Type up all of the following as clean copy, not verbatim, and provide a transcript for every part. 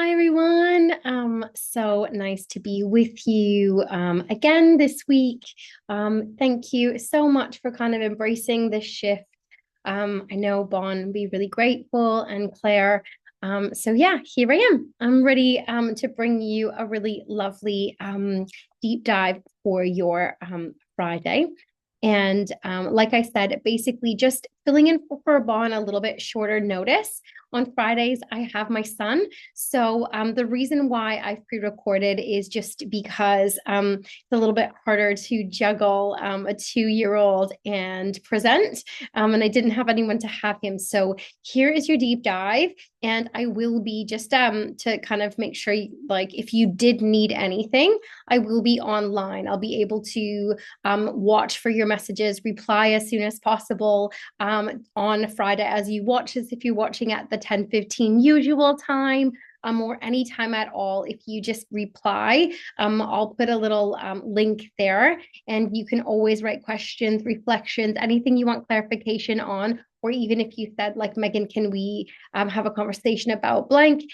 Hi everyone. So nice to be with you again this week. Thank you so much for kind of embracing this shift. I know Bon will be really grateful and Claire. So yeah, here I am. I'm ready to bring you a really lovely deep dive for your Friday. And like I said, basically just filling in for Bon a little bit shorter notice. On Fridays, I have my son. So the reason why I've pre-recorded is just because it's a little bit harder to juggle a 2-year-old and present. And I didn't have anyone to have him. So here is your deep dive. And I will be just to kind of make sure, like, if you did need anything, I will be online. I'll be able to watch for your messages, reply as soon as possible on Friday as you watch, as if you're watching at the 10:15 usual time. Or anytime at all, if you just reply, I'll put a little link there, and you can always write questions, reflections, anything you want clarification on, or even if you said, like, Megan, can we have a conversation about blank?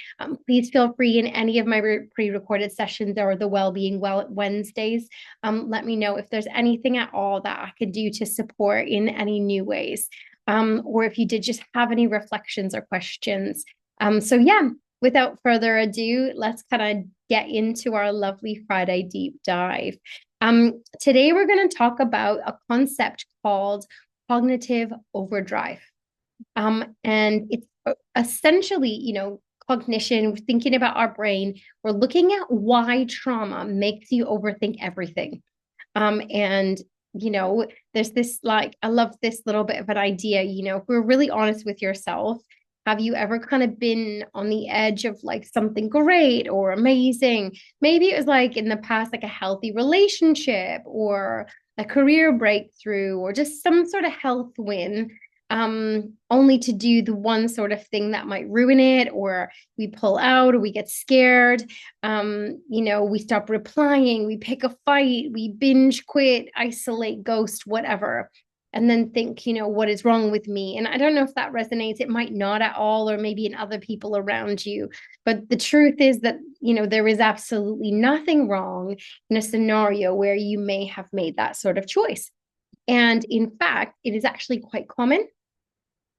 Please feel free in any of my pre-recorded sessions or the Wellbeing Wednesdays. Let me know if there's anything at all that I could do to support in any new ways. Or if you did just have any reflections or questions. So yeah, without further ado, let's kind of get into our lovely Friday deep dive. Today we're going to talk about a concept called cognitive overdrive. And it's essentially, cognition, thinking about our brain. We're looking at why trauma makes you overthink everything. And there's this, like, I love this little bit of an idea, if we're really honest with yourself, have you ever kind of been on the edge of like something great or amazing? Maybe it was like in the past, like a healthy relationship or a career breakthrough or just some sort of health win, only to do the one sort of thing that might ruin it, or we pull out or we get scared. We stop replying, we pick a fight, we binge quit, isolate, ghost, whatever, and then think, what is wrong with me? And I don't know if that resonates. It might not at all, or maybe in other people around you. But the truth is that, there is absolutely nothing wrong in a scenario where you may have made that sort of choice. And in fact, it is actually quite common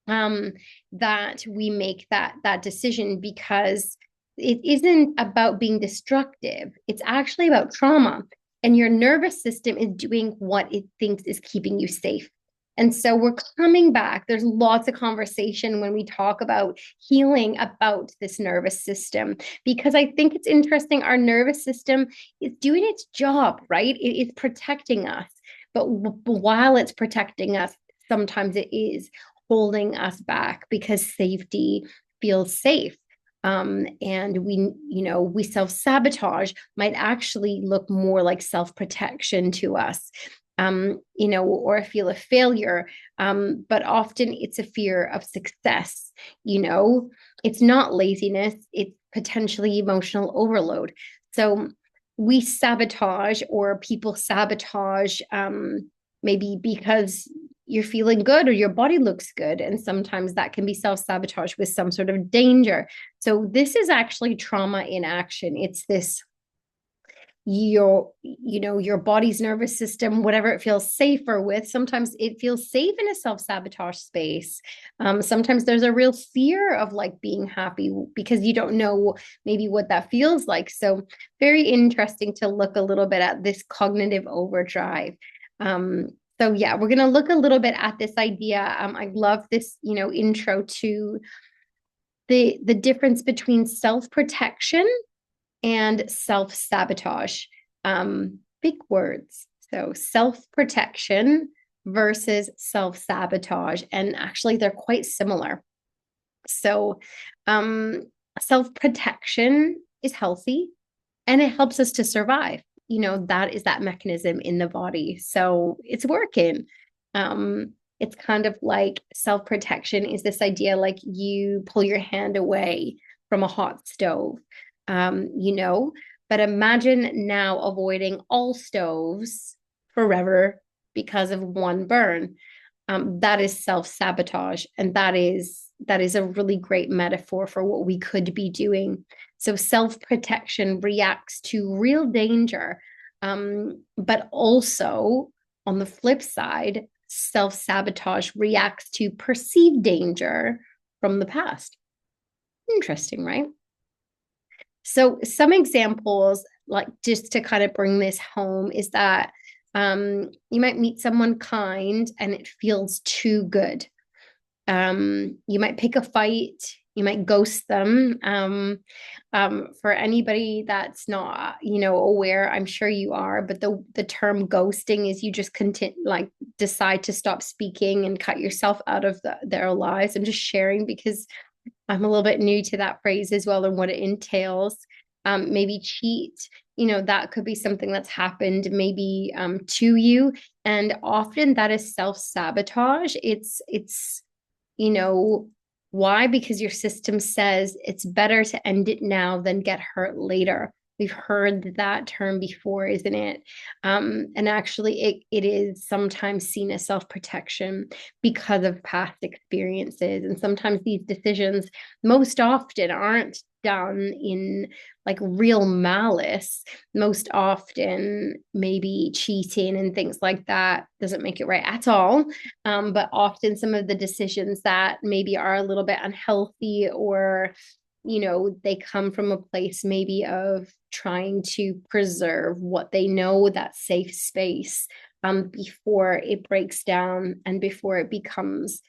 that we make that decision, because it isn't about being destructive. It's actually about trauma. And your nervous system is doing what it thinks is keeping you safe. And so we're coming back. There's lots of conversation when we talk about healing about this nervous system, because I think it's interesting. Our nervous system is doing its job, right? It's protecting us. But while it's protecting us, sometimes it is holding us back because safety feels safe. And we self-sabotage might actually look more like self-protection to us, or a feel of failure. But often it's a fear of success. It's not laziness, it's potentially emotional overload. So we sabotage, or people sabotage, maybe because you're feeling good or your body looks good. And sometimes that can be self-sabotage with some sort of danger. So this is actually trauma in action. It's this, your body's nervous system, whatever it feels safer with. Sometimes it feels safe in a self-sabotage space. Sometimes there's a real fear of like being happy because you don't know maybe what that feels like. So very interesting to look a little bit at this cognitive overdrive. So yeah, we're going to look a little bit at this idea. I love this, intro to the difference between self-protection and self-sabotage. Big words. So self-protection versus self-sabotage. And actually, they're quite similar. So self-protection is healthy and it helps us to survive. That is that mechanism in the body. So it's working. It's kind of like self-protection is this idea, like you pull your hand away from a hot stove, but imagine now avoiding all stoves forever because of one burn. That is self-sabotage. And that is a really great metaphor for what we could be doing. So self-protection reacts to real danger. But also on the flip side, self-sabotage reacts to perceived danger from the past. Interesting, right? So some examples, like just to kind of bring this home, is that you might meet someone kind and it feels too good. You might pick a fight, you might ghost them. For anybody that's not, aware, I'm sure you are, but the term ghosting is you just continue, like decide to stop speaking and cut yourself out of their lives. I'm just sharing because I'm a little bit new to that phrase as well and what it entails. Maybe cheat, that could be something that's happened maybe to you. And often that is self-sabotage. It's you know, why? Because your system says it's better to end it now than get hurt later. We've heard that term before, isn't it? And actually, it is sometimes seen as self-protection because of past experiences. And sometimes these decisions, most often, aren't done in like real malice. Most often, maybe cheating and things like that doesn't make it right at all. But often some of the decisions that maybe are a little bit unhealthy, or they come from a place maybe of trying to preserve what they know, that safe space, before it breaks down and before it becomes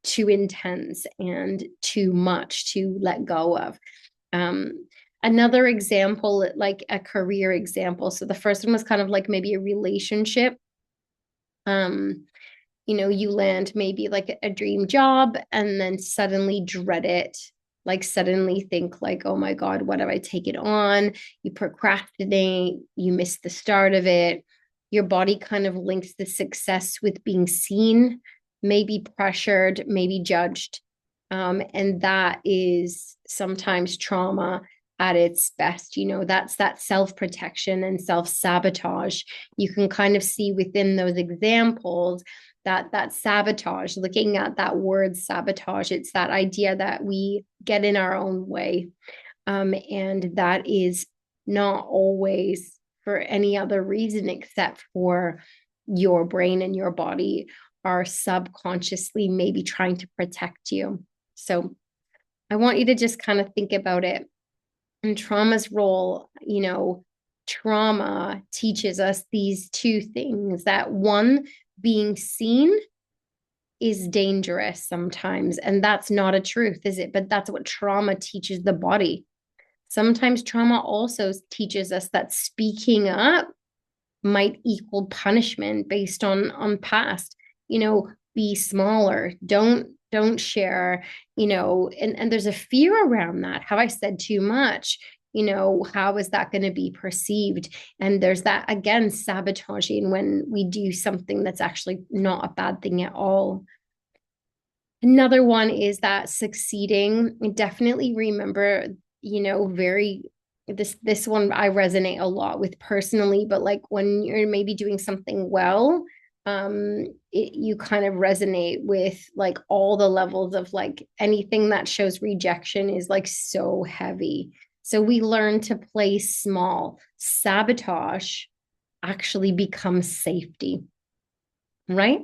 too intense and too much to let go of. Another example, like a career example, so the first one was kind of like maybe a relationship. You land maybe like a dream job and then suddenly dread it, like suddenly think like, oh my God, what if I take it on? You procrastinate, you miss the start of it. Your body kind of links the success with being seen, maybe pressured, maybe judged. And that is sometimes trauma at its best. That's that self-protection and self-sabotage. You can kind of see within those examples that sabotage, looking at that word sabotage, it's that idea that we get in our own way. And that is not always for any other reason except for your brain and your body are subconsciously maybe trying to protect you. So I want you to just kind of think about it. And trauma's role, trauma teaches us these two things, that one, being seen is dangerous sometimes. And that's not a truth, is it? But that's what trauma teaches the body. Sometimes trauma also teaches us that speaking up might equal punishment based on past. Be smaller, don't share, and there's a fear around that. Have I said too much? How is that going to be perceived? And there's that, again, sabotaging when we do something that's actually not a bad thing at all. Another one is that succeeding. Definitely remember, very this one I resonate a lot with personally, but like when you're maybe doing something well, you kind of resonate with like all the levels of like anything that shows rejection is like so heavy. So we learn to play small. Sabotage actually becomes safety, right?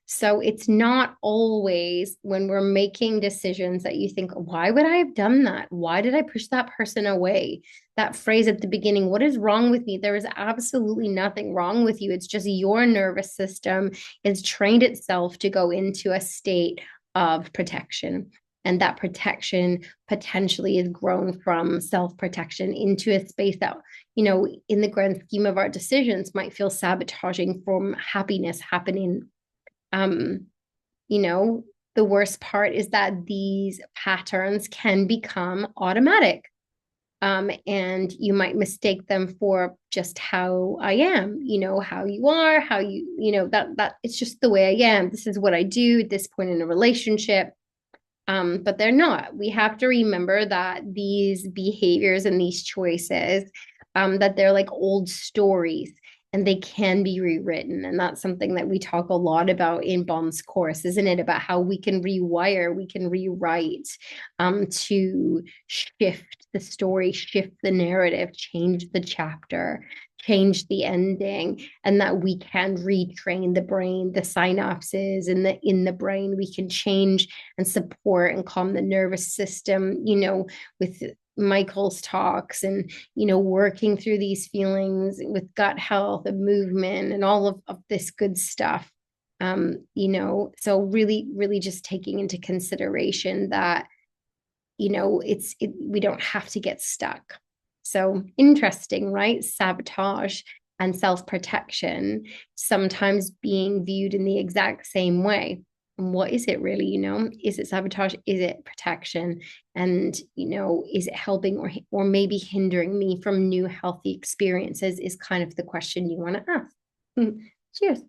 So it's not always when we're making decisions that you think, why would I have done that? Why did I push that person away? That phrase at the beginning, what is wrong with me? There is absolutely nothing wrong with you. It's just your nervous system is trained itself to go into a state of protection. And that protection potentially is grown from self-protection into a space that, in the grand scheme of our decisions, might feel sabotaging from happiness happening. um, the worst part is that these patterns can become automatic. And you might mistake them for just how I am, how you are, how that it's just the way I am. This is what I do at this point in a relationship. But they're not. We have to remember that these behaviors and these choices, that they're like old stories. and they can be rewritten. And that's something that we talk a lot about in Bond's course, isn't it? About how we can rewire, we can rewrite, to shift the story, shift the narrative, change the chapter, change the ending, and that we can retrain the brain, the synapses in the brain. We can change and support and calm the nervous system, with Michael's talks, and working through these feelings with gut health and movement and all of this good stuff. So really, really just taking into consideration that, we don't have to get stuck. So interesting, right? Sabotage and self-protection sometimes being viewed in the exact same way. And what is it really? Is it sabotage? Is it protection? And is it helping or maybe hindering me from new healthy experiences, is kind of the question you want to ask. Cheers.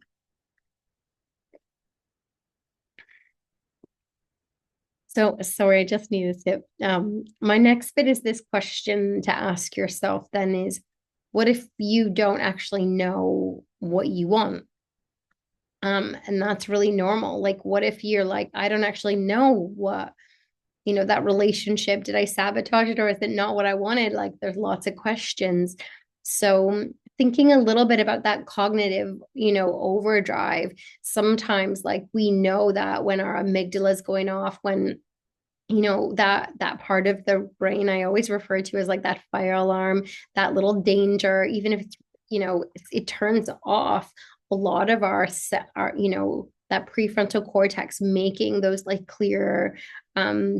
So sorry, I just need a sip. My next bit is this question to ask yourself then is, what if you don't actually know what you want? And that's really normal. Like, what if you're like, I don't actually know what, that relationship, did I sabotage it, or is it not what I wanted? Like, there's lots of questions. So thinking a little bit about that cognitive, overdrive, sometimes like we know that when our amygdala is going off, when that part of the brain I always refer to as like that fire alarm, that little danger, even if it's, it turns off, a lot of our that prefrontal cortex making those like clear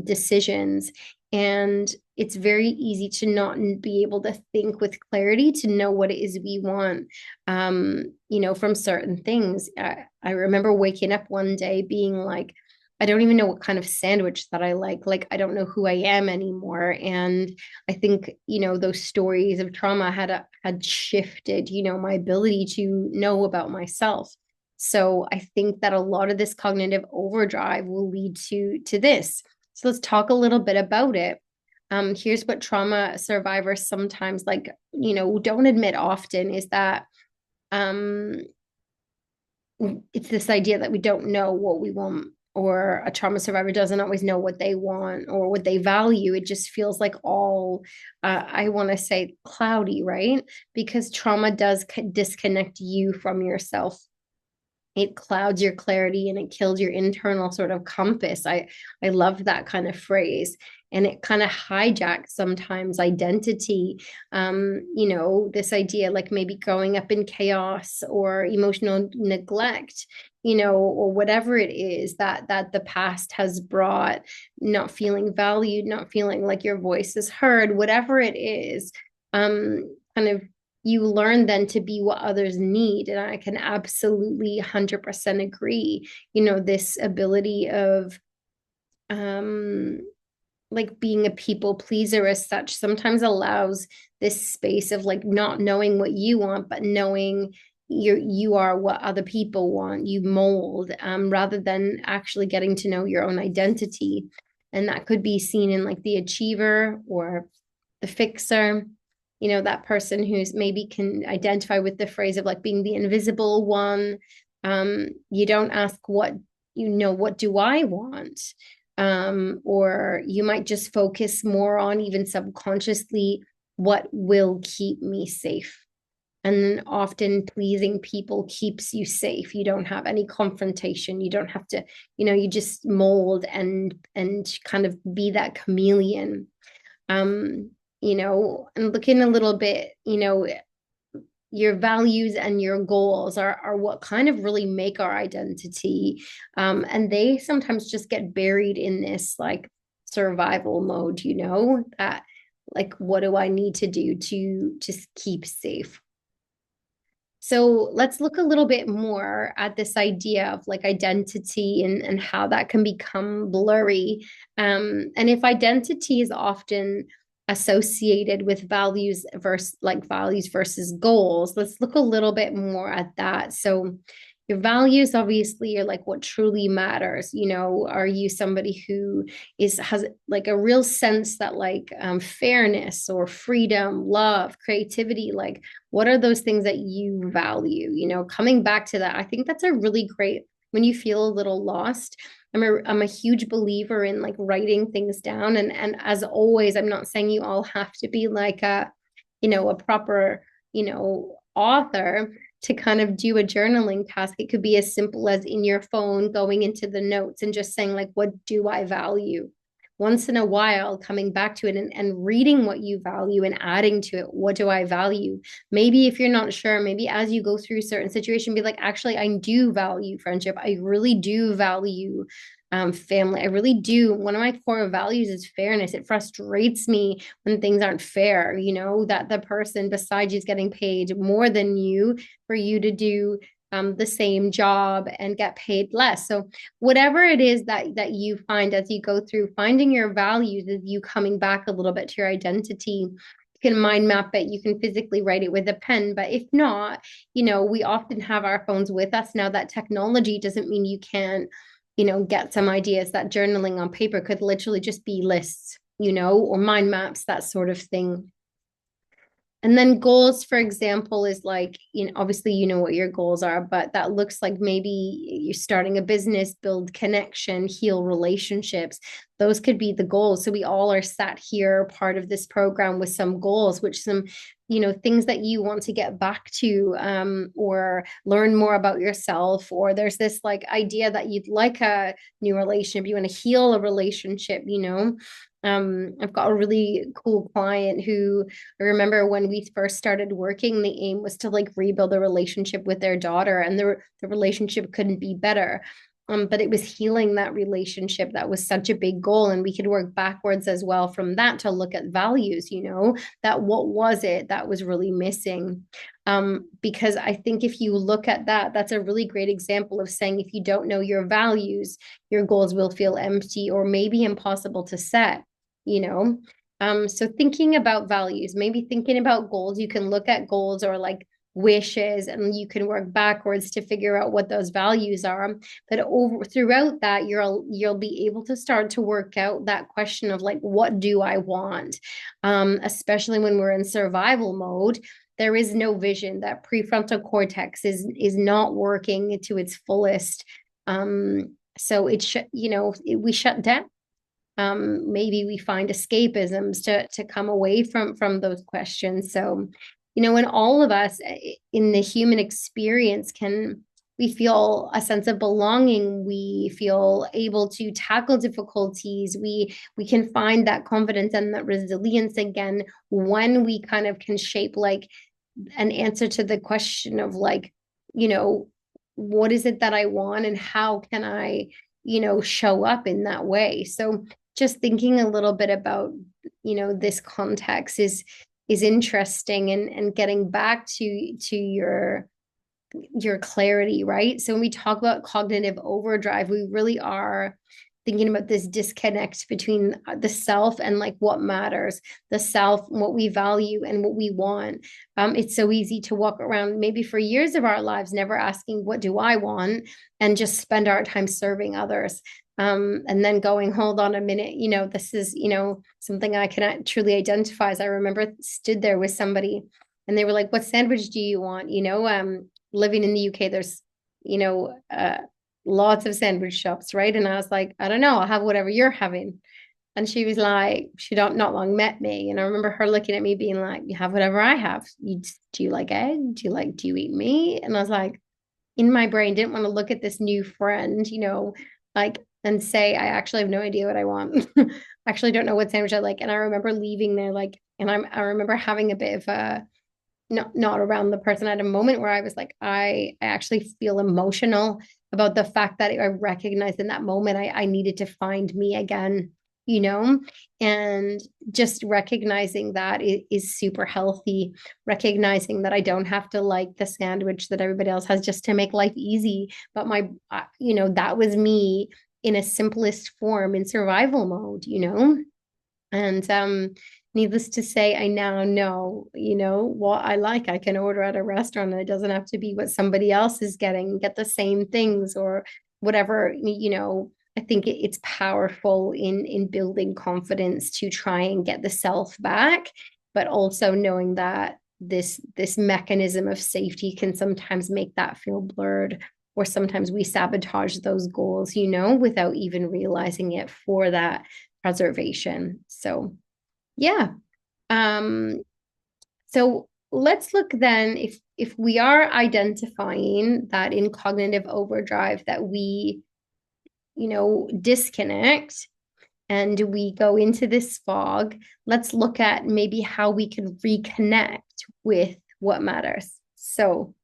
decisions. And it's very easy to not be able to think with clarity, to know what it is we want, from certain things. I remember waking up one day being like, I don't even know what kind of sandwich that I like. Like, I don't know who I am anymore. And I think, those stories of trauma had shifted, my ability to know about myself. So I think that a lot of this cognitive overdrive will lead to this. So let's talk a little bit about it. Here's what trauma survivors sometimes don't admit often, is that it's this idea that we don't know what we want, or a trauma survivor doesn't always know what they want or what they value. It just feels like all, I want to say, cloudy, right? Because trauma does disconnect you from yourself. It clouds your clarity and it kills your internal sort of compass. I love that kind of phrase. And it kind of hijacks sometimes identity. This idea like maybe growing up in chaos or emotional neglect, or whatever it is that the past has brought, not feeling valued, not feeling like your voice is heard, whatever it is, kind of you learn then to be what others need. And I can absolutely 100% agree. This ability of like being a people pleaser as such sometimes allows this space of like not knowing what you want, but knowing you are what other people want. You mold, rather than actually getting to know your own identity. And that could be seen in like the achiever or the fixer, that person who's maybe can identify with the phrase of like being the invisible one. You don't ask what do I want? Or you might just focus more on, even subconsciously, what will keep me safe. And often pleasing people keeps you safe. You don't have any confrontation. You don't have to, you just mold and kind of be that chameleon. And looking a little bit, your values and your goals are what kind of really make our identity. And they sometimes just get buried in this like survival mode, that like, what do I need to do to just keep safe? So let's look a little bit more at this idea of like identity and how that can become blurry. And if identity is often associated with values versus goals, let's look a little bit more at that. So, Your values obviously are like what truly matters. Are you somebody who has like a real sense that like fairness or freedom, love, creativity, like what are those things that you value? Coming back to that, I think that's a really great when you feel a little lost. I'm a huge believer in like writing things down, and as always, I'm not saying you all have to be like a proper, author to kind of do a journaling task. It could be as simple as in your phone going into the notes and just saying like, what do I value? Once in a while, coming back to it and reading what you value and adding to it, what do I value? Maybe if you're not sure, maybe as you go through certain situation, be like, actually, I do value friendship. I really do value family. I really do. One of my core values is fairness. It frustrates me when things aren't fair, that the person beside you is getting paid more than you for you to do the same job and get paid less. So whatever it is that you find as you go through finding your values, is you coming back a little bit to your identity. You can mind map it, you can physically write it with a pen, but if not, we often have our phones with us now. That technology doesn't mean you can't get some ideas. That journaling on paper could literally just be lists, or mind maps, that sort of thing. And then goals, for example, is like, obviously you know what your goals are, but that looks like maybe you're starting a business, build connection, heal relationships. Those could be the goals. So we all are sat here, part of this program, with some goals, which some, things that you want to get back to, or learn more about yourself, or there's this like idea that you'd like a new relationship, you want to heal a relationship. I've got a really cool client who I remember when we first started working, the aim was to like rebuild a relationship with their daughter, and the relationship couldn't be better. But it was healing that relationship that was such a big goal. And we could work backwards as well from that to look at values, that what was it that was really missing? Because I think if you look at that, that's a really great example of saying if you don't know your values, your goals will feel empty or maybe impossible to set, you know? So thinking about values, maybe thinking about goals, you can look at goals or like wishes, and you can work backwards to figure out what those values are. But throughout that, you'll be able to start to work out that question of like, what do I want? Especially when we're in survival mode, there is no vision. That prefrontal cortex is not working to its fullest. So we shut down. Maybe we find escapisms to come away from those questions. So, when all of us in the human experience we feel a sense of belonging, we feel able to tackle difficulties, we can find that confidence and that resilience again when we kind of can shape like an answer to the question of like, what is it that I want and how can I, show up in that way. So just thinking a little bit about this context is interesting, and getting back to your clarity, right? So when we talk about cognitive overdrive, we really are thinking about this disconnect between the self and like what matters, the self, what we value and what we want. It's so easy to walk around maybe for years of our lives never asking, what do I want? And just spend our time serving others. And then going, hold on a minute, this is, something I can truly identify. As I remember stood there with somebody and they were like, what sandwich do you want? Living in the UK, there's, lots of sandwich shops, right? And I was like, I don't know, I'll have whatever you're having. And she was like, she don't not long met me. And I remember her looking at me being like, you have whatever I have. Do you like egg? Do you eat meat? And I was like, in my brain, didn't want to look at this new friend, like, and say, I actually have no idea what I want. Actually don't know what sandwich I like. And I remember leaving there like, and I remember having a bit of a, not around the person at a moment where I was like, I actually feel emotional about the fact that I recognized in that moment I needed to find me again, and just recognizing that is super healthy, recognizing that I don't have to like the sandwich that everybody else has just to make life easy. But that was me in a simplest form in survival mode, and Needless to say, I now know, what I like. I can order at a restaurant and it doesn't have to be what somebody else is getting, get the same things or whatever, I think it's powerful in building confidence to try and get the self back, but also knowing that this mechanism of safety can sometimes make that feel blurred, or sometimes we sabotage those goals, without even realizing it for that preservation. So yeah. Um, so let's look then if we are identifying that in cognitive overdrive that we, disconnect and we go into this fog, let's look at maybe how we can reconnect with what matters. So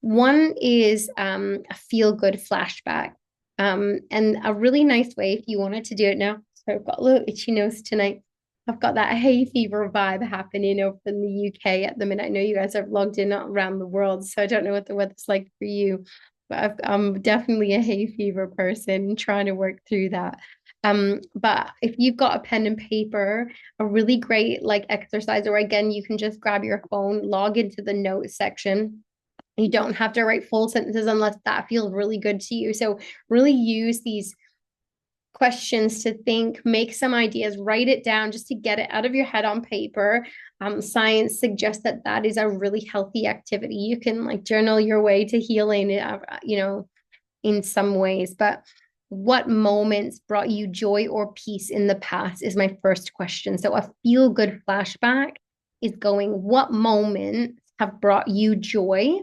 one is a feel good flashback. And a really nice way, if you wanted to do it now. So I've got a little itchy nose tonight. I've got that hay fever vibe happening over in the UK at the minute. I know you guys are logged in around the world, so I don't know what the weather's like for you, but I'm definitely a hay fever person trying to work through that. But if you've got a pen and paper, a really great like exercise, or again, you can just grab your phone, log into the notes section. You don't have to write full sentences unless that feels really good to you. So really use these questions to think, make some ideas, write it down just to get it out of your head on paper. Science suggests that that is a really healthy activity. You can like journal your way to healing, in some ways. But what moments brought you joy or peace in the past is my first question. So a feel good flashback is going, what moments have brought you joy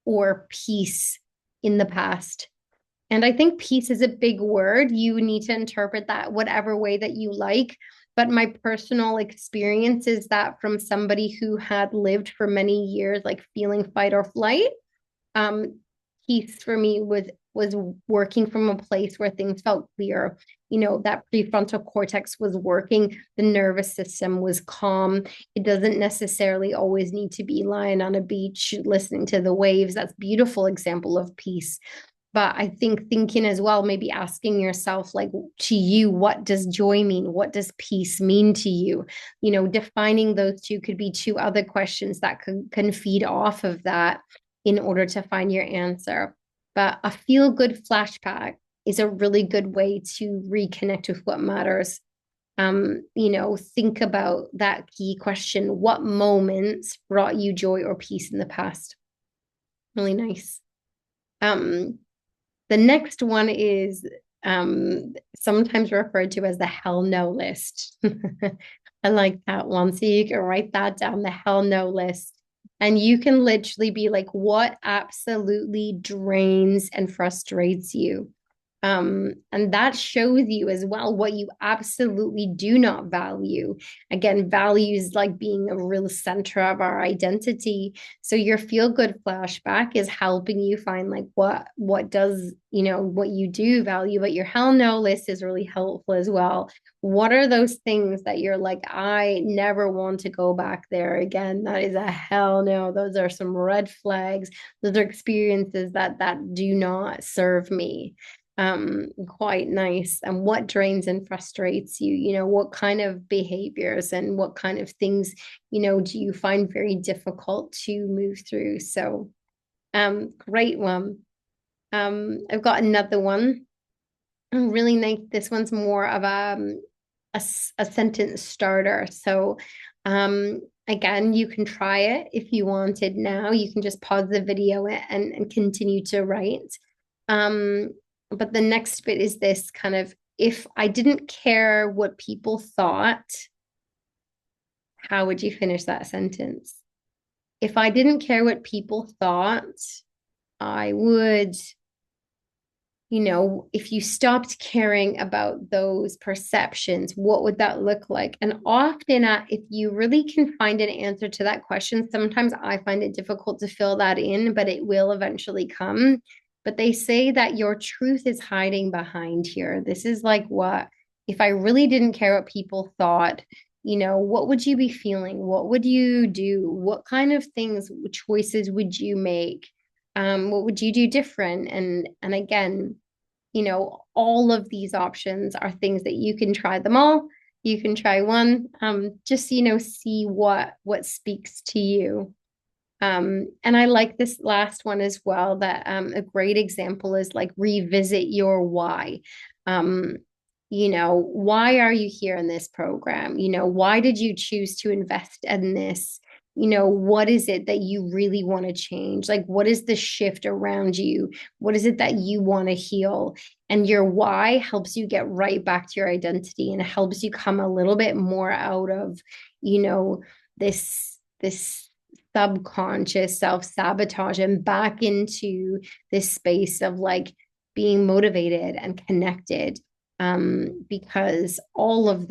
or peace in the past? And I think peace is a big word. You need to interpret that whatever way that you like. But my personal experience is that from somebody who had lived for many years, like feeling fight or flight, um, peace for me was working from a place where things felt clear. That prefrontal cortex was working, the nervous system was calm. It doesn't necessarily always need to be lying on a beach listening to the waves. That's a beautiful example of peace. But I think thinking as well, maybe asking yourself, like, to you, what does joy mean? What does peace mean to you? Defining those two could be two other questions that can feed off of that in order to find your answer. But a feel good flashback is a really good way to reconnect with what matters. Think about that key question. What moments brought you joy or peace in the past? Really nice. Um, the next one is sometimes referred to as the hell no list. I like that one. So you can write that down, the hell no list. And you can literally be like, what absolutely drains and frustrates you? And that shows you as well what you absolutely do not value. Again, values like being a real center of our identity. So your feel good flashback is helping you find like what does, what you do value, but your hell no list is really helpful as well. What are those things that you're like, I never want to go back there again? That is a hell no. Those are some red flags. Those are experiences that do not serve me. Quite nice. And what drains and frustrates you? What kind of behaviors and what kind of things, do you find very difficult to move through? So, great one. I've got another one. Really nice. This one's more of a sentence starter. So, again, you can try it if you wanted now. You can just pause the video and continue to write. Um, but the next bit is this kind of, if I didn't care what people thought, how would you finish that sentence? If I didn't care what people thought, I would, if you stopped caring about those perceptions, what would that look like? And often, if you really can find an answer to that question, sometimes I find it difficult to fill that in, but it will eventually come. But they say that your truth is hiding behind here. This is like, what if I really didn't care what people thought? What would you be feeling? What would you do? What kind of things, choices would you make? What would you do different? And again, all of these options are things that you can try them all. You can try one. Just, see what speaks to you. And I like this last one as well, that a great example is like revisit your why. Um, why are you here in this program? Why did you choose to invest in this? What is it that you really want to change? Like, what is the shift around you? What is it that you want to heal? And your why helps you get right back to your identity and helps you come a little bit more out of, this subconscious self-sabotage and back into this space of like being motivated and connected, because all of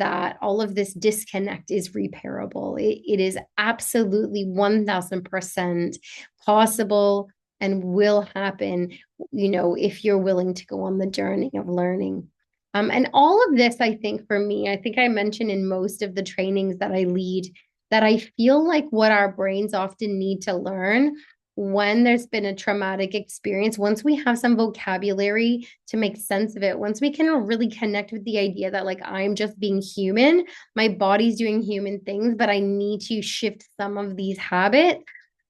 this disconnect is repairable. It is absolutely 1000% possible and will happen, if you're willing to go on the journey of learning. And all of this, I think for me, I think I mentioned in most of the trainings that I lead, that I feel like what our brains often need to learn when there's been a traumatic experience, once we have some vocabulary to make sense of it, once we can really connect with the idea that, like, I'm just being human, my body's doing human things, but I need to shift some of these habits.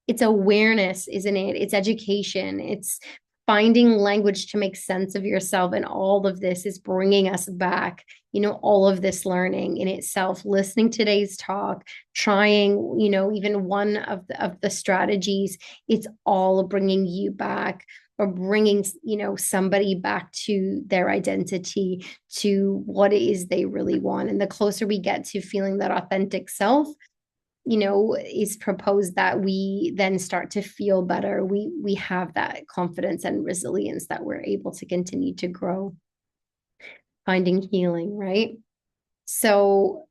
It's awareness, isn't it? It's education. It's finding language to make sense of yourself. And all of this is bringing us back, all of this learning in itself, listening to today's talk, trying, even one of the strategies, it's all bringing you back, or bringing, somebody back to their identity, to what it is they really want. And the closer we get to feeling that authentic self, is proposed, that we then start to feel better. We have that confidence and resilience that we're able to continue to grow, finding healing, right? So,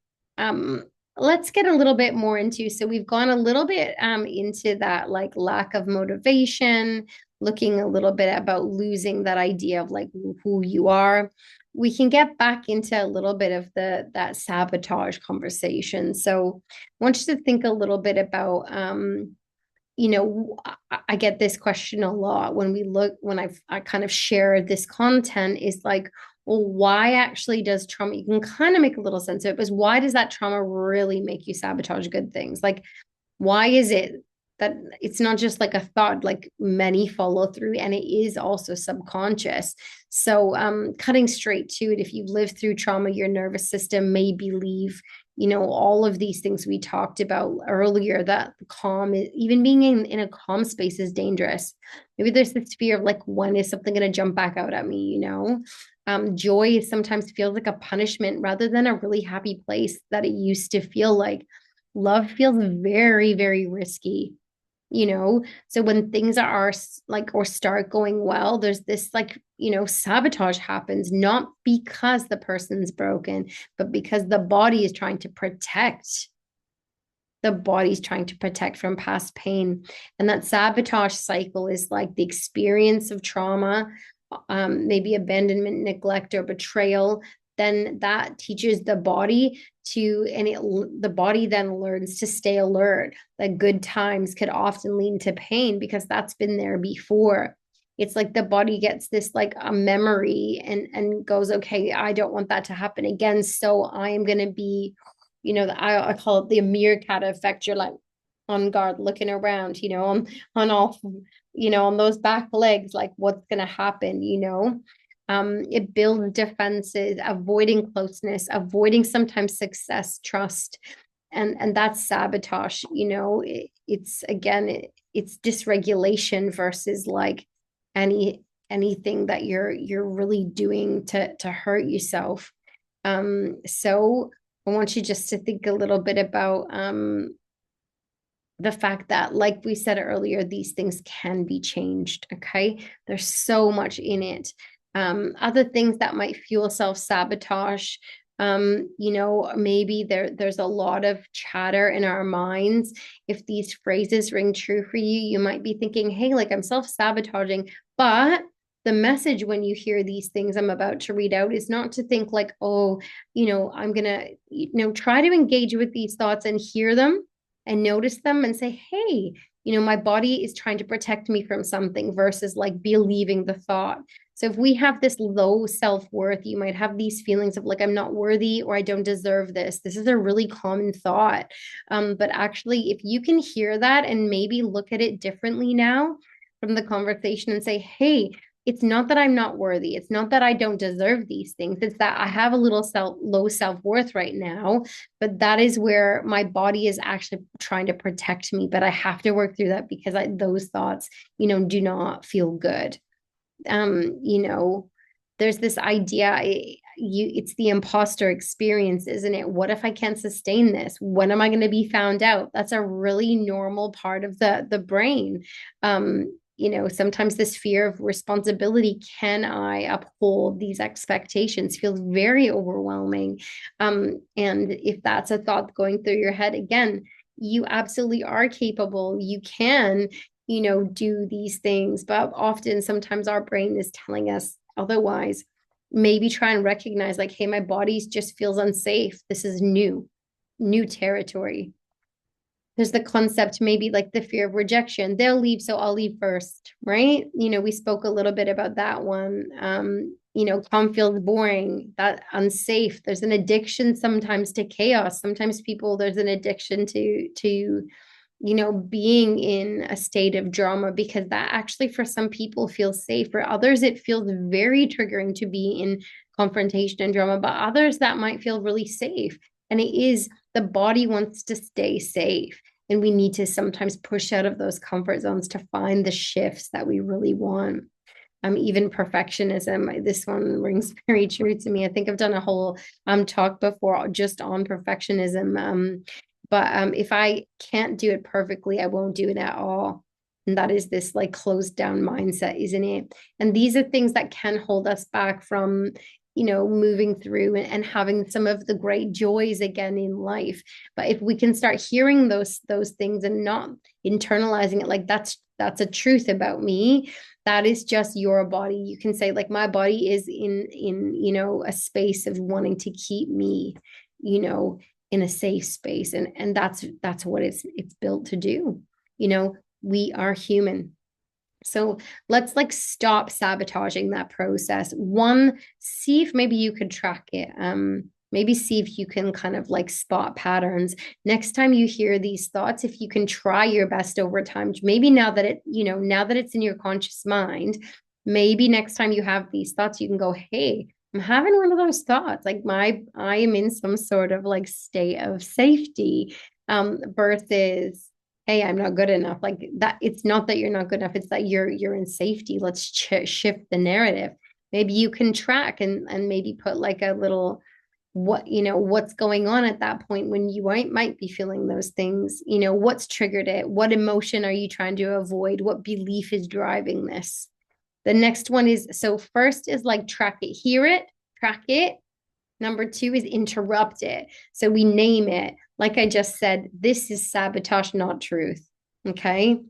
let's get a little bit more into, so we've gone a little bit into that, like, lack of motivation, looking a little bit about losing that idea of like who you are. We can get back into a little bit of that sabotage conversation. So I want you to think a little bit about, I get this question a lot when I kind of share this content, is like, well, why actually does trauma, you can kind of make a little sense of it, but why does that trauma really make you sabotage good things? Like, why is it that it's not just like a thought, like many follow through, and it is also subconscious? So, cutting straight to it, if you've lived through trauma, your nervous system may believe, all of these things we talked about earlier, that calm is, even being in a calm space, is dangerous. Maybe there's this fear of like, when is something going to jump back out at me? Joy sometimes feels like a punishment rather than a really happy place that it used to feel like. Love feels very, very risky, so when things are like, or start going well, there's this like, sabotage happens, not because the person's broken, but because the body's trying to protect from past pain. And that sabotage cycle is like the experience of trauma, maybe abandonment, neglect, or betrayal. Then that teaches the body the body then learns to stay alert. That good times could often lead to pain because that's been there before. It's like the body gets this like a memory, and goes, okay, I don't want that to happen again, so I am going to be, I call it the meerkat effect. You're like on guard, looking around, on all, on those back legs, like what's going to happen, it builds defenses, avoiding closeness, avoiding sometimes success, trust, and that's sabotage. It's again, it's dysregulation versus like anything that you're really doing to hurt yourself. So I want you just to think a little bit about the fact that, like we said earlier, these things can be changed. Okay. There's so much in it. Other things that might fuel self-sabotage, maybe there's a lot of chatter in our minds. If these phrases ring true for you, you might be thinking, hey, like, I'm self-sabotaging, but the message when you hear these things I'm about to read out is not to think like, oh, I'm gonna, try to engage with these thoughts and hear them and notice them and say, hey, my body is trying to protect me from something, versus like believing the thought. So if we have this low self-worth, you might have these feelings of like, I'm not worthy or I don't deserve this. This is a really common thought. But actually, if you can hear that and maybe look at it differently now from the conversation and say, hey, it's not that I'm not worthy. It's not that I don't deserve these things. It's that I have a little low self-worth right now, but that is where my body is actually trying to protect me. But I have to work through that because those thoughts, do not feel good. You know, there's this idea, it's the imposter experience, isn't it? What if I can't sustain this? When am I going to be found out? That's a really normal part of the brain. Sometimes this fear of responsibility, can I uphold these expectations, feels very overwhelming. And if that's a thought going through your head, again, you absolutely are capable. You can do these things. But often, sometimes our brain is telling us otherwise. Maybe try and recognize, like, hey, my body just feels unsafe. This is new territory. There's the concept, maybe like the fear of rejection. They'll leave, so I'll leave first, right? We spoke a little bit about that one. Calm feels boring, that unsafe. There's an addiction sometimes to chaos. Sometimes there's an addiction to being in a state of drama, because that actually for some people feels safe. For others, it feels very triggering to be in confrontation and drama, but others that might feel really safe. And it is, the body wants to stay safe. And we need to sometimes push out of those comfort zones to find the shifts that we really want. Even perfectionism, this one rings very true to me. I think I've done a whole talk before just on perfectionism. But if I can't do it perfectly, I won't do it at all. And that is this like closed down mindset, isn't it? And these are things that can hold us back from, moving through and having some of the great joys again in life. But if we can start hearing those things and not internalizing it, like that's a truth about me, that is just your body. You can say, like, my body is in a space of wanting to keep me, in a safe space. And that's what it's built to do. We are human. So let's like stop sabotaging that process. One, see if maybe you could track it. Maybe see if you can kind of like spot patterns. Next time you hear these thoughts, if you can try your best over time, maybe now that it's in your conscious mind, maybe next time you have these thoughts, you can go, hey, I'm having one of those thoughts. Like I am in some sort of like state of safety, versus, hey, I'm not good enough. Like that, it's not that you're not good enough. It's that you're in safety. Let's shift the narrative. Maybe you can track and maybe put like a little, what's going on at that point when you might be feeling those things. What's triggered it? What emotion are you trying to avoid? What belief is driving this? The next one is, so first is like track it, hear it, track it. Number two is interrupt it. So we name it. Like I just said, this is sabotage, not truth. Okay.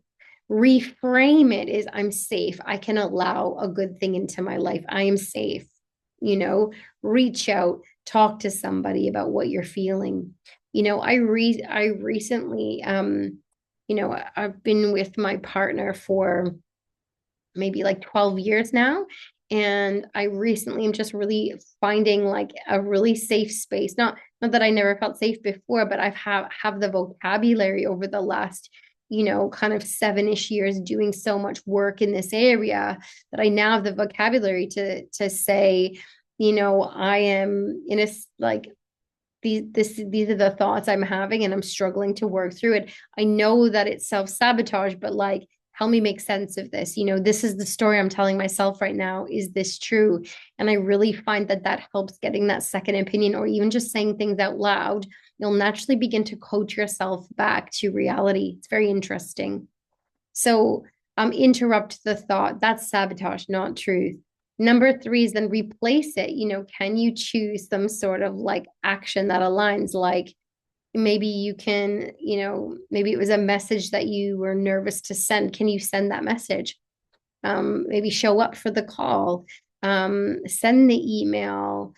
Reframe it is, I'm safe. I can allow a good thing into my life. I am safe. Reach out, talk to somebody about what you're feeling. I recently, I've been with my partner for maybe like 12 years now. And I recently am just really finding like a really safe space. Not that I never felt safe before, but I've have the vocabulary over the last, kind of 7-ish years doing so much work in this area, that I now have the vocabulary to say, I am in a like these are the thoughts I'm having and I'm struggling to work through it. I know that it's self-sabotage, but like, help me make sense of this. This is the story I'm telling myself right now. Is this true? And I really find that helps, getting that second opinion, or even just saying things out loud. You'll naturally begin to coach yourself back to reality. It's very interesting. So interrupt the thought. That's sabotage, not truth. Number three is then replace it. Can you choose some sort of like action that aligns? Like, maybe you can, maybe it was a message that you were nervous to send. Can you send that message? Maybe show up for the call, send the email,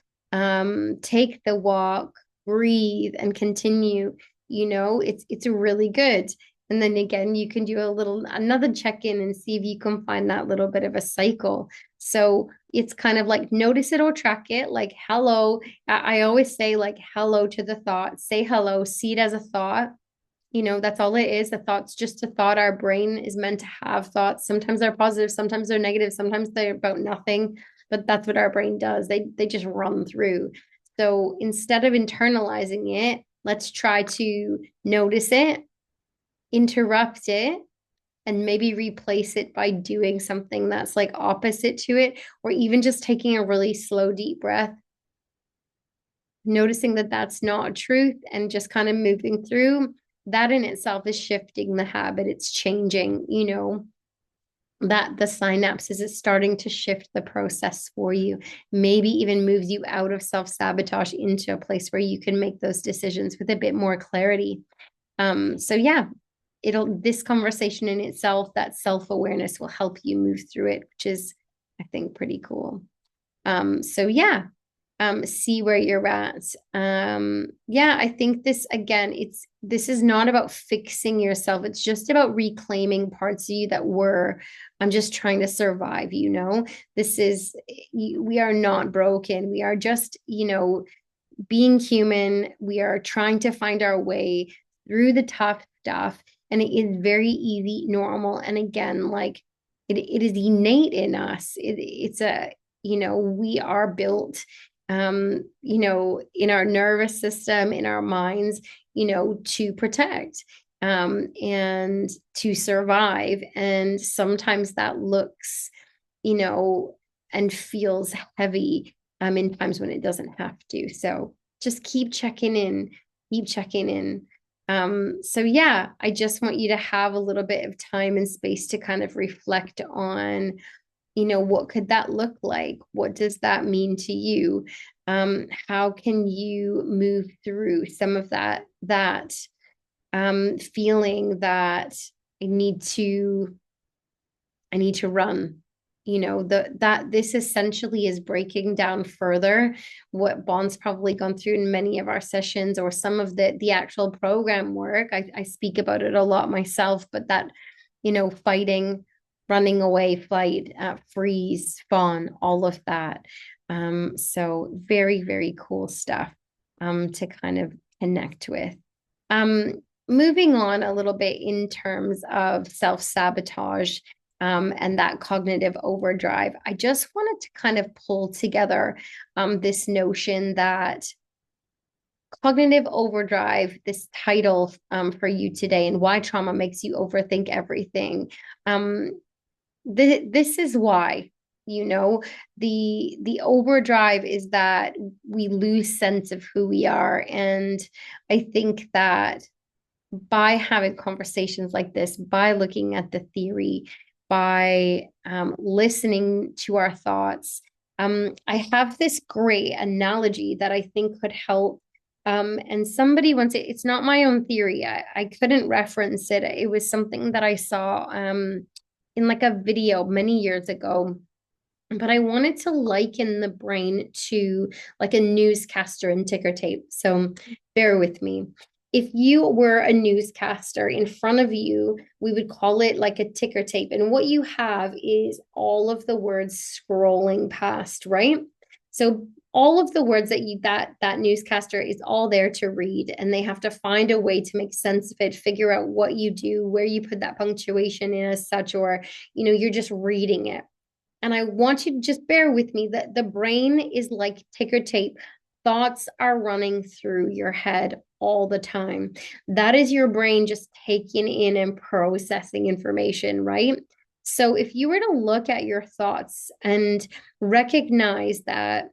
take the walk, breathe, and continue. It's really good. And then again, you can do another check-in and see if you can find that little bit of a cycle. So it's kind of like notice it or track it. Like hello, I always say like hello to the thought. Say hello, see it as a thought. That's all it is. A thought's just a thought. Our brain is meant to have thoughts. Sometimes they're positive, sometimes they're negative, sometimes they're about nothing, but that's what our brain does. They just run through. So instead of internalizing it, let's try to notice it, interrupt it, and maybe replace it by doing something that's like opposite to it, or even just taking a really slow, deep breath, noticing that that's not truth and just kind of moving through. That in itself is shifting the habit. It's changing, that the synapses is starting to shift the process for you, maybe even moves you out of self-sabotage into a place where you can make those decisions with a bit more clarity. So yeah, this conversation in itself, that self-awareness will help you move through it, which is, I think, pretty cool. So yeah, see where you're at. Yeah, I think this again, this is not about fixing yourself. It's just about reclaiming parts of you that were, I'm just trying to survive, This is, we are not broken. We are just, being human. We are trying to find our way through the tough stuff. And it is very easy, normal. And again, like it is innate in us. It's we are built in our nervous system, in our minds, to protect and to survive. And sometimes that looks, and feels heavy in times when it doesn't have to. So just keep checking in, keep checking in. So yeah, I just want you to have a little bit of time and space to kind of reflect on, what could that look like? What does that mean to you? How can you move through some of that feeling that I need to run? That this essentially is breaking down further what Bond's probably gone through in many of our sessions, or some of the actual program work. I speak about it a lot myself, but that, fighting, running away, flight, freeze, fawn, all of that. So very, very cool stuff to kind of connect with. Um, Moving on a little bit in terms of self-sabotage and that cognitive overdrive, I just wanted to kind of pull together this notion that cognitive overdrive, this title for you today, and why trauma makes you overthink everything. This is why, the overdrive is that we lose sense of who we are. And I think that by having conversations like this, by looking at the theory, by listening to our thoughts, I have this great analogy that I think could help. And somebody once, it's not my own theory. I couldn't reference it. It was something that I saw in like a video many years ago. But I wanted to liken the brain to like a newscaster in ticker tape. So bear with me. If you were a newscaster, in front of you, we would call it like a ticker tape. And what you have is all of the words scrolling past, right? So all of the words that newscaster is all there to read, and they have to find a way to make sense of it, figure out what you do, where you put that punctuation in as such, or you're just reading it. And I want you to just bear with me that the brain is like ticker tape. Thoughts are running through your head all the time. That is your brain just taking in and processing information, right? So if you were to look at your thoughts and recognize that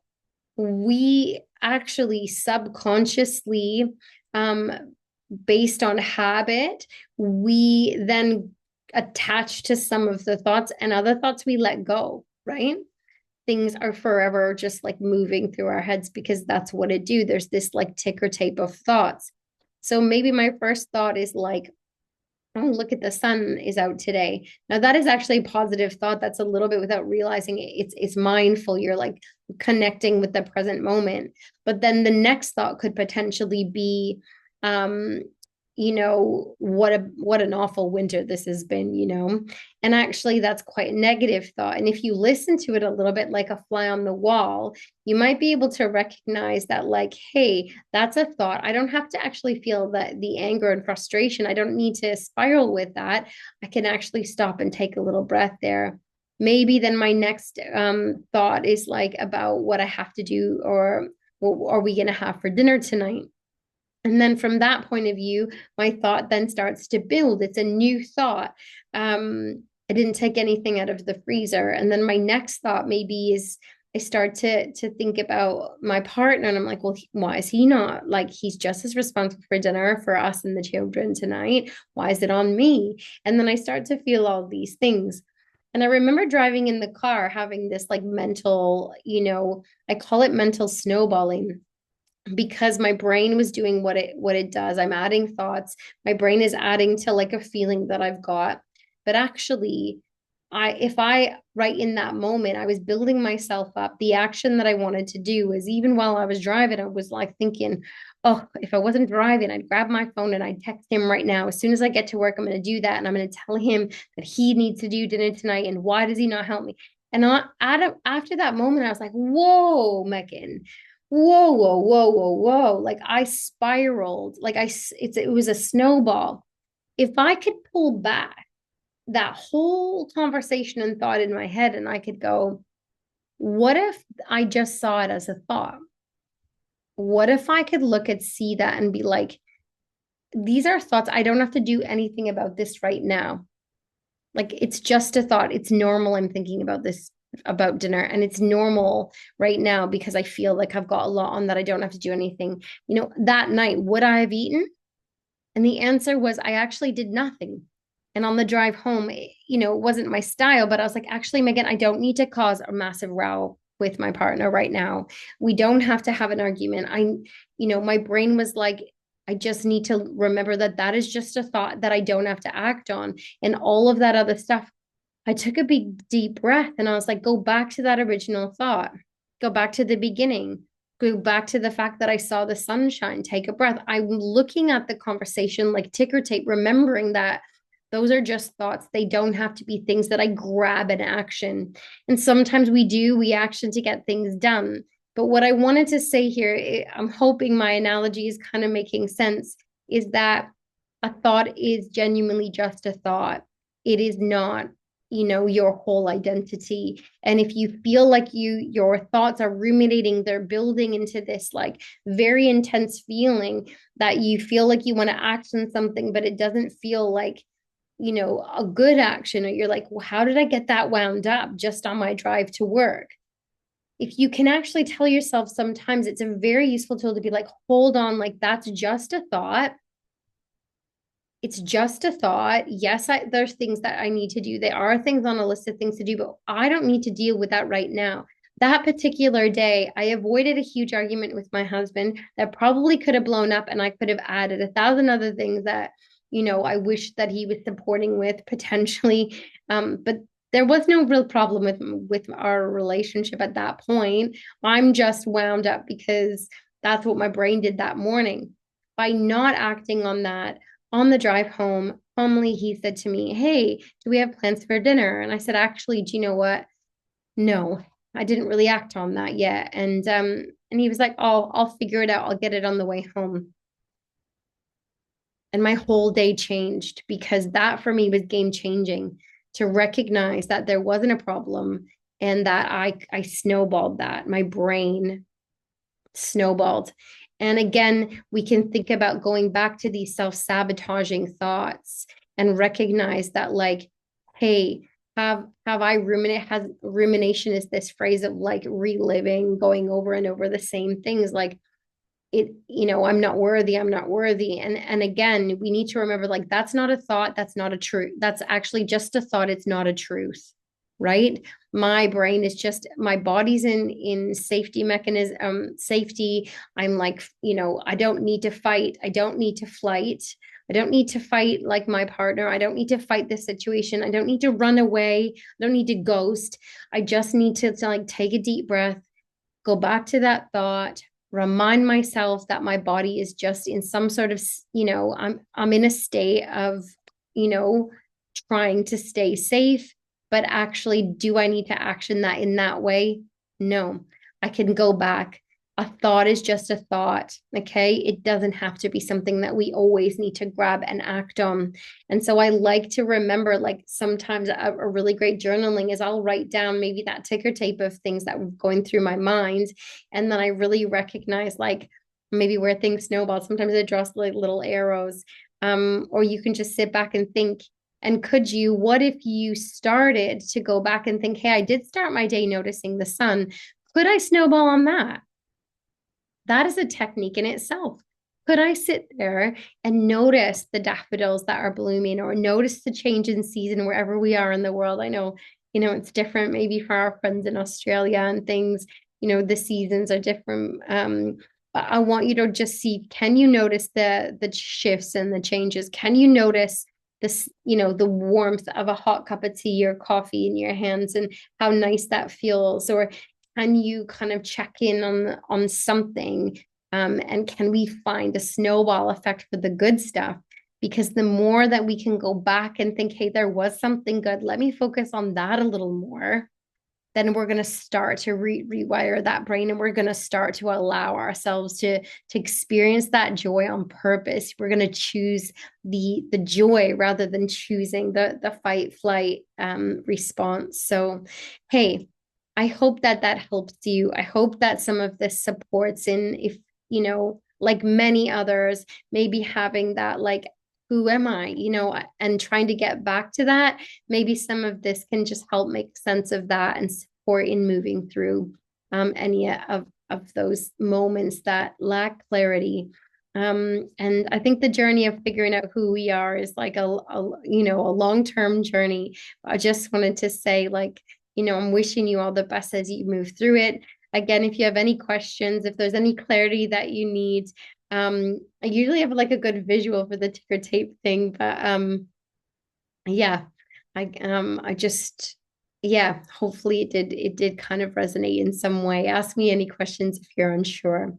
we actually subconsciously, based on habit, we then attach to some of the thoughts, and other thoughts we let go, right? Things are forever just like moving through our heads because that's what it do. There's this like ticker tape of thoughts. So maybe my first thought is like, oh, look at the sun is out today. Now that is actually a positive thought. That's a little bit without realizing it. It's mindful. You're like connecting with the present moment. But then the next thought could potentially be, what an awful winter this has been. And actually that's quite a negative thought. And if you listen to it a little bit like a fly on the wall, you might be able to recognize that, like, hey, that's a thought. I don't have to actually feel that the anger and frustration. I don't need to spiral with that. I can actually stop and take a little breath there. Maybe then my next thought is like about what I have to do, or what are we going to have for dinner tonight. And then from that point of view, my thought then starts to build. It's a new thought. I didn't take anything out of the freezer. And then my next thought maybe is I start to think about my partner, and I'm like, well, why is he not, like, he's just as responsible for dinner for us and the children tonight. Why is it on me? And then I start to feel all these things. And I remember driving in the car having this like mental, I call it mental snowballing, because my brain was doing what it does. I'm adding thoughts. My brain is adding to like a feeling that I've got. But actually, if I right in that moment, I was building myself up. The action that I wanted to do was, even while I was driving, I was like thinking, oh, if I wasn't driving, I'd grab my phone and I'd text him right now. As soon as I get to work, I'm going to do that. And I'm going to tell him that he needs to do dinner tonight. And why does he not help me? And after that moment, I was like, whoa, Megan, whoa, whoa, whoa, whoa, whoa. Like I spiraled, like it was a snowball. If I could pull back that whole conversation and thought in my head, and I could go, what if I just saw it as a thought? What if I could see that and be like, these are thoughts. I don't have to do anything about this right now. Like it's just a thought. It's normal. I'm thinking about this, about dinner, and it's normal right now because I feel like I've got a lot on that I don't have to do anything. That night, would I have eaten? And the answer was I actually did nothing. And on the drive home, it wasn't my style, but I was like, actually, Megan, I don't need to cause a massive row with my partner right now. We don't have to have an argument. My brain was like, I just need to remember that that is just a thought that I don't have to act on. And all of that other stuff, I took a big deep breath and I was like, go back to that original thought. Go back to the beginning. Go back to the fact that I saw the sunshine. Take a breath. I'm looking at the conversation like ticker tape, remembering that those are just thoughts. They don't have to be things that I grab and action. And sometimes we action to get things done. But what I wanted to say here, I'm hoping my analogy is kind of making sense, is that a thought is genuinely just a thought. It is not your whole identity. And if you feel like your thoughts are ruminating, they're building into this like very intense feeling that you feel like you want to action something, but it doesn't feel like a good action, or you're like, well, how did I get that wound up just on my drive to work? If you can actually tell yourself, sometimes it's a very useful tool to be like, hold on, like that's just a thought. It's just a thought. Yes, there's things that I need to do. There are things on a list of things to do, but I don't need to deal with that right now. That particular day, I avoided a huge argument with my husband that probably could have blown up, and I could have added 1,000 other things that, I wish that he was supporting with potentially. But there was no real problem with our relationship at that point. I'm just wound up because that's what my brain did that morning. By not acting on that, on the drive home, calmly, he said to me, hey, do we have plans for dinner? And I said, actually, do you know what? No, I didn't really act on that yet. And he was like, oh, I'll figure it out. I'll get it on the way home. And my whole day changed, because that for me was game changing, to recognize that there wasn't a problem, and that I snowballed that. My brain snowballed. And again, we can think about going back to these self-sabotaging thoughts and recognize that, like, hey, have I rumination is this phrase of like reliving, going over and over the same things, like I'm not worthy, and again, we need to remember, like, that's not a thought, that's not a truth, that's actually just a thought, it's not a truth, right? My brain is just, my body's in safety mechanism, safety. I'm like, I don't need to fight, I don't need to flight, I don't need to fight like my partner, I don't need to fight this situation, I don't need to run away, I don't need to ghost. I just need to like take a deep breath, go back to that thought, remind myself that my body is just in some sort of, I'm in a state of, you know, trying to stay safe, but actually, do I need to action that in that way? No, I can go back. A thought is just a thought. Okay. It doesn't have to be something that we always need to grab and act on. And so I like to remember, like, sometimes a really great journaling is I'll write down maybe that ticker tape of things that were going through my mind. And then I really recognize, like, maybe where things snowball. Sometimes it draws like little arrows. Or you can just sit back and think, and what if you started to go back and think, hey, I did start my day noticing the sun. Could I snowball on that? That is a technique in itself. Could I sit there and notice the daffodils that are blooming, or notice the change in season wherever we are in the world? I know, it's different maybe for our friends in Australia and things, the seasons are different. But I want you to just see, can you notice the shifts and the changes? Can you notice this, the warmth of a hot cup of tea or coffee in your hands and how nice that feels? Or can you kind of check in on something, and can we find a snowball effect for the good stuff? Because the more that we can go back and think, hey, there was something good, let me focus on that a little more, then we're going to start to rewire that brain, and we're going to start to allow ourselves to experience that joy on purpose. We're going to choose the joy rather than choosing the fight flight response. So hey, I hope that that helps you. I hope that some of this supports in, if, like many others, maybe having that, like, who am I, and trying to get back to that. Maybe some of this can just help make sense of that and support in moving through any of those moments that lack clarity. And I think the journey of figuring out who we are is like a long-term journey. I just wanted to say, like, I'm wishing you all the best as you move through it. Again, if you have any questions, if there's any clarity that you need, I usually have like a good visual for the ticker tape thing, but yeah, I just, yeah, hopefully it did kind of resonate in some way. Ask me any questions if you're unsure.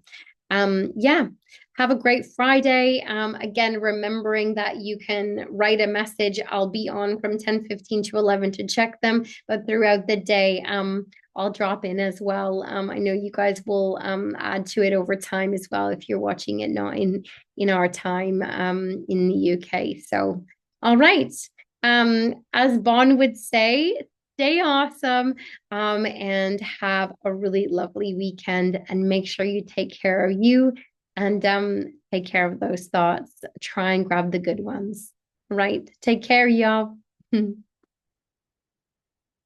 Yeah, have a great Friday. Again, remembering that you can write a message. I'll be on from 10:15 to 11 to check them, but throughout the day, I'll drop in as well. I know you guys will add to it over time as well if you're watching it not in our time in the UK. So, all right. As Bon would say, stay awesome, and have a really lovely weekend, and make sure you take care of you and take care of those thoughts. Try and grab the good ones. Right. Take care, y'all.